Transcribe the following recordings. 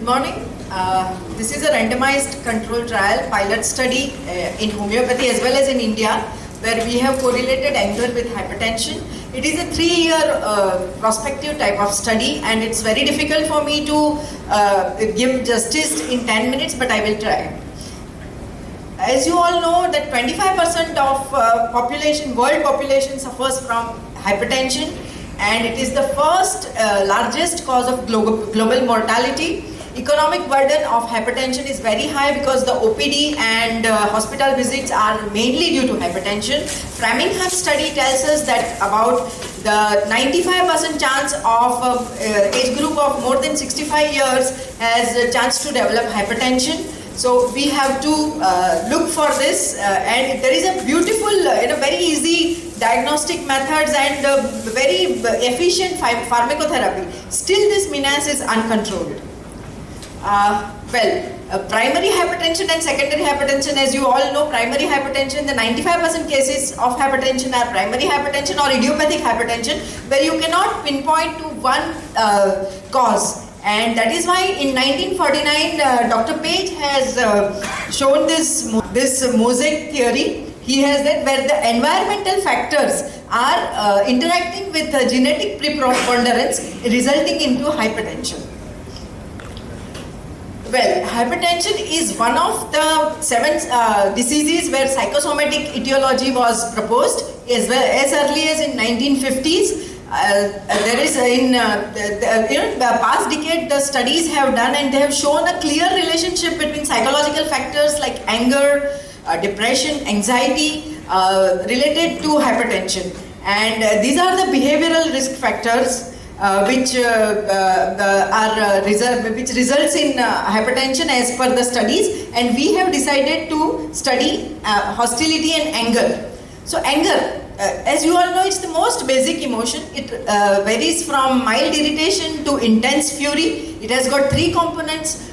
morning. This is a randomized control trial pilot study in homeopathy as well as in India, where we have correlated anger with hypertension. It is a 3-year prospective type of study, and it's very difficult for me to give justice in 10 minutes, but I will try. As you all know, that 25% of world population suffers from hypertension, and it is the first largest cause of global mortality. Economic burden of hypertension is very high because the OPD and hospital visits are mainly due to hypertension. Framingham study tells us that about the 95% chance of age group of more than 65 years has a chance to develop hypertension. So we have to look for this, and there is a beautiful, very easy diagnostic methods and very efficient pharmacotherapy. Still, this menace is uncontrolled. Primary hypertension and secondary hypertension, as you all know, primary hypertension, the 95% cases of hypertension are primary hypertension or idiopathic hypertension, where you cannot pinpoint to one cause. And that is why in 1949, Dr. Page has shown this mosaic theory. He has that where the environmental factors are interacting with genetic preponderance, resulting into hypertension. Well, hypertension is one of the 7 diseases where psychosomatic etiology was proposed as early as in 1950s. There is in the past decade the studies have done, and they have shown a clear relationship between psychological factors like anger, depression, anxiety related to hypertension, and these are the behavioral risk factors which results in hypertension as per the studies, and we have decided to study hostility and anger. So anger, as you all know, it's the most basic emotion. It varies from mild irritation to intense fury. It has got 3 components.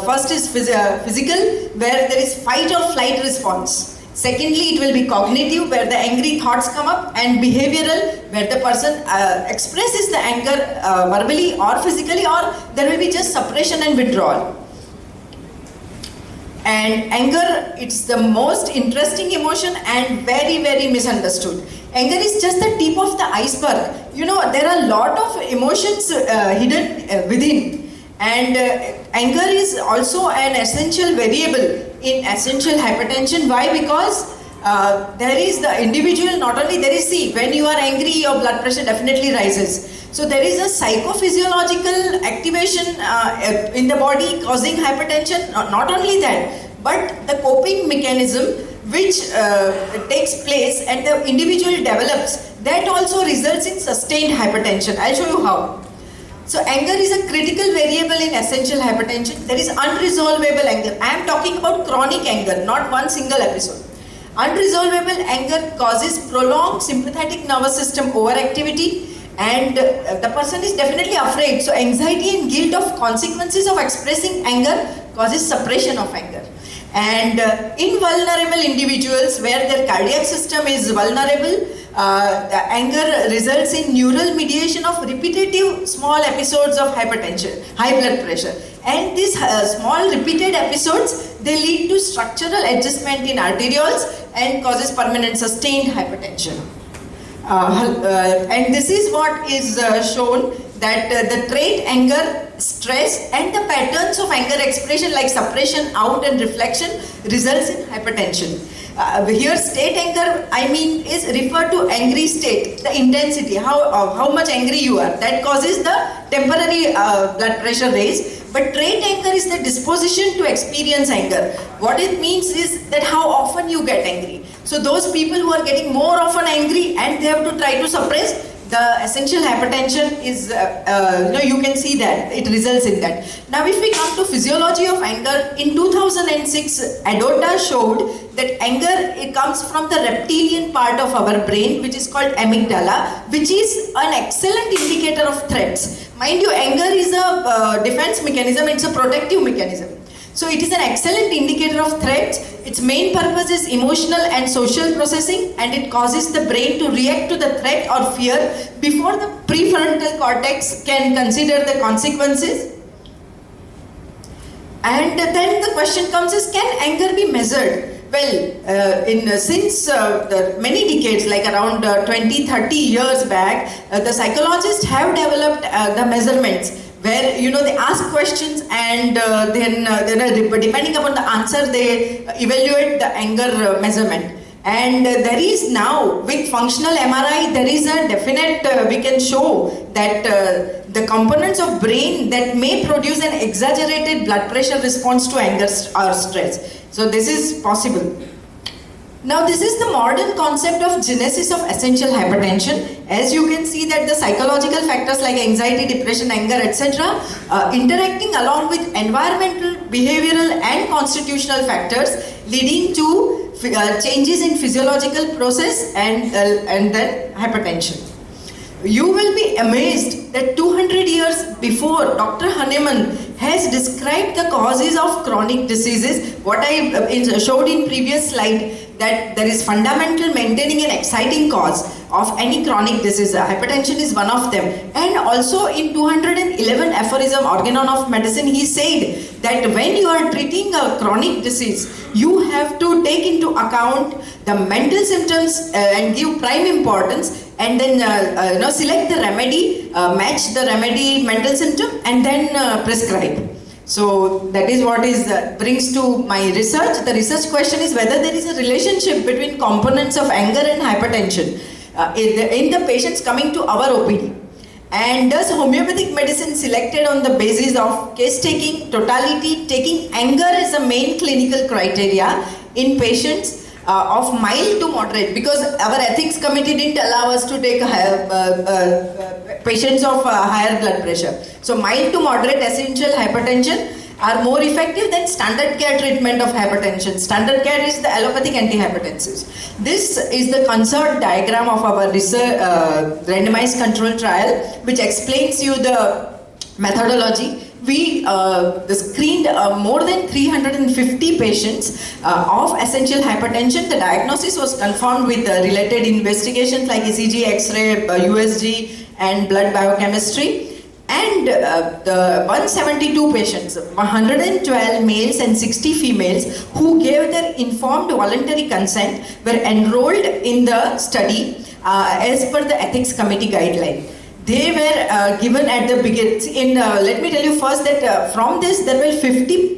First is physical, where there is fight or flight response. Secondly, it will be cognitive, where the angry thoughts come up, and behavioral, where the person expresses the anger verbally or physically, or there will be just suppression and withdrawal. And anger, it's the most interesting emotion and very, very misunderstood. Anger is just the tip of the iceberg. You know, there are a lot of emotions hidden within. And anger is also an essential variable in essential hypertension. Why? Because there is the individual, not only there is, see, when you are angry, your blood pressure definitely rises. So there is a psychophysiological activation in the body causing hypertension. Not only that, but the coping mechanism which takes place and the individual develops, that also results in sustained hypertension. I'll show you how. So anger is a critical variable in essential hypertension. There is unresolvable anger. I am talking about chronic anger, not one single episode. Unresolvable anger causes prolonged sympathetic nervous system overactivity, and the person is definitely afraid. So anxiety and guilt of consequences of expressing anger causes suppression of anger. And in vulnerable individuals where their cardiac system is vulnerable, the anger results in neural mediation of repetitive small episodes of hypertension, high blood pressure. And these small repeated episodes, they lead to structural adjustment in arterioles and causes permanent sustained hypertension. And this is what is shown, that the trait anger, stress, and the patterns of anger expression like suppression, out, and reflection results in hypertension. Here state anger, is referred to angry state, the intensity, how much angry you are. That causes the temporary blood pressure raise. But trait anger is the disposition to experience anger. What it means is that how often you get angry. So those people who are getting more often angry and they have to try to suppress, the essential hypertension is, you can see that it results in that. Now if we come to physiology of anger, in 2006, Adota showed that anger, it comes from the reptilian part of our brain, which is called amygdala, which is an excellent indicator of threats. Mind you, anger is a defense mechanism, it's a protective mechanism. So it is an excellent indicator of threats. Its main purpose is emotional and social processing, and it causes the brain to react to the threat or fear before the prefrontal cortex can consider the consequences. And then the question comes is, can anger be measured? Well, since many decades, like around 20, 30 years back, the psychologists have developed the measurements where they ask questions and then depending upon the answer they evaluate the anger measurement. And there is now, with functional MRI, there is a definite, we can show that the components of brain that may produce an exaggerated blood pressure response to anger or stress. So this is possible. Now this is the modern concept of genesis of essential hypertension. As you can see that the psychological factors like anxiety, depression, anger, etc. Interacting along with environmental, behavioral and constitutional factors leading to changes in physiological process and then hypertension. You will be amazed that 200 years before Dr. Hahnemann has described the causes of chronic diseases, what I showed in previous slide, that there is fundamental maintaining an exciting cause of any chronic disease. Hypertension is one of them. And also in 211 aphorism, Organon of Medicine, he said that when you are treating a chronic disease, you have to take into account the mental symptoms and give prime importance, and then select the remedy, match the remedy mental symptom, and then prescribe. So that is what brings to my research. The research question is whether there is a relationship between components of anger and hypertension in the patients coming to our OPD. And does homeopathic medicine selected on the basis of case taking, totality, taking anger as a main clinical criteria in patients of mild to moderate, because our ethics committee didn't allow us to take patients of higher blood pressure. So mild to moderate essential hypertension are more effective than standard care treatment of hypertension. Standard care is the allopathic antihypertensives. This is the concert diagram of our research, randomized control trial, which explains you the methodology. We screened more than 350 patients of essential hypertension. The diagnosis was confirmed with related investigations like ECG, X-ray, USG and blood biochemistry. And the 172 patients, 112 males and 60 females who gave their informed voluntary consent were enrolled in the study as per the ethics committee guideline. They were given at the beginning. Let me tell you first that from this there were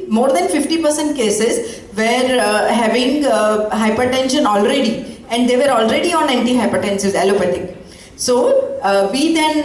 more than 50% cases were having hypertension already, and they were already on antihypertensives, allopathic. So we then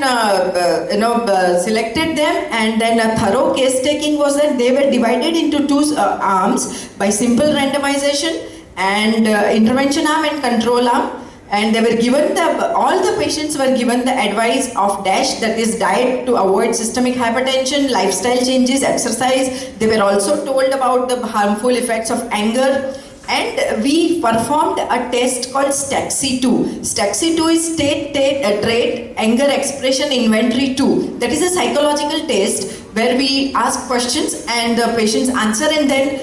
selected them, and then a thorough case taking was that they were divided into two arms by simple randomization, and intervention arm and control arm. And they were given all the patients were given the advice of DASH, that is diet to avoid systemic hypertension, lifestyle changes, exercise. They were also told about the harmful effects of anger. And we performed a test called STAXI-2. STAXI-2 is State Trait Anger Expression Inventory 2. That is a psychological test where we ask questions and the patients answer, and then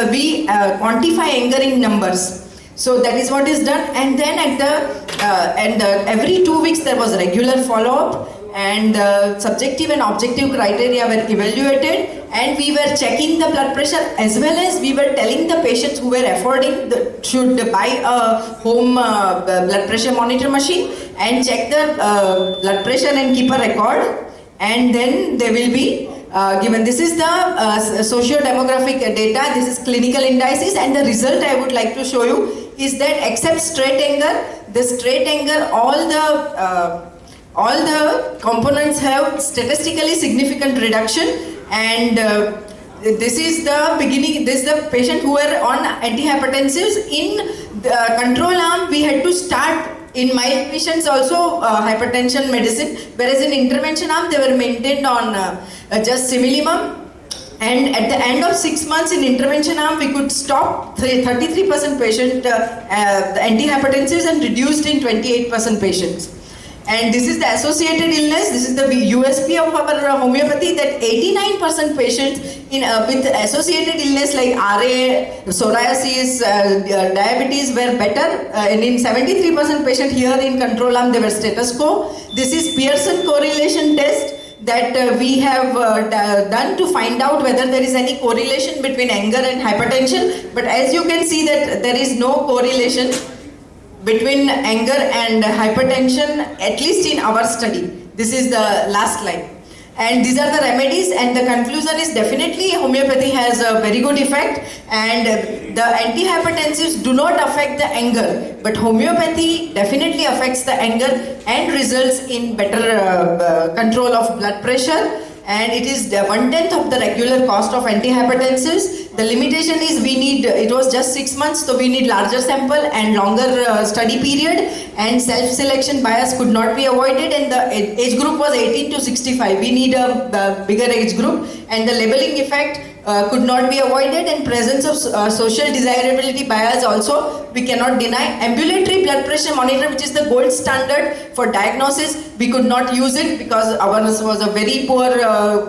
we quantify anger in numbers. So that is what is done, and then every 2 weeks there was regular follow-up, and subjective and objective criteria were evaluated, and we were checking the blood pressure, as well as we were telling the patients who were affording should buy a home blood pressure monitor machine and check the blood pressure and keep a record, and then they will be given. This is the socio-demographic data, this is clinical indices, and the result I would like to show you is that except straight anger, all the components have statistically significant reduction. And this is the beginning. This is the patient who were on antihypertensives. In the control arm, we had to start in mild patients also hypertension medicine, whereas in intervention arm they were maintained on just similimum. And at the end of 6 months in intervention arm, we could stop 33% patient the antihypertensives and reduced in 28% patients. And this is the associated illness. This is the USP of our homeopathy, that 89% patients with associated illness like RA, psoriasis, diabetes were better. And in 73% patient here in control arm, they were status quo. This is Pearson correlation test. that we have done to find out whether there is any correlation between anger and hypertension. But as you can see that there is no correlation between anger and hypertension, at least in our study. This is the last slide. And these are the remedies, and the conclusion is definitely homeopathy has a very good effect, and the antihypertensives do not affect the anger, but homeopathy definitely affects the anger and results in better control of blood pressure. And it is the 1/10 of the regular cost of antihypertensives. The limitation is it was just 6 months, so we need larger sample and longer study period, and self-selection bias could not be avoided, and the age group was 18 to 65. We need a bigger age group, and the labeling effect could not be avoided, and presence of social desirability bias also we cannot deny. Ambulatory blood pressure monitor, which is the gold standard for diagnosis, we could not use it because ours was a very poor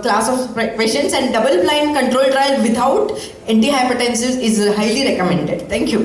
class of patients, and double blind control trial without antihypertensives is highly recommended. Thank you.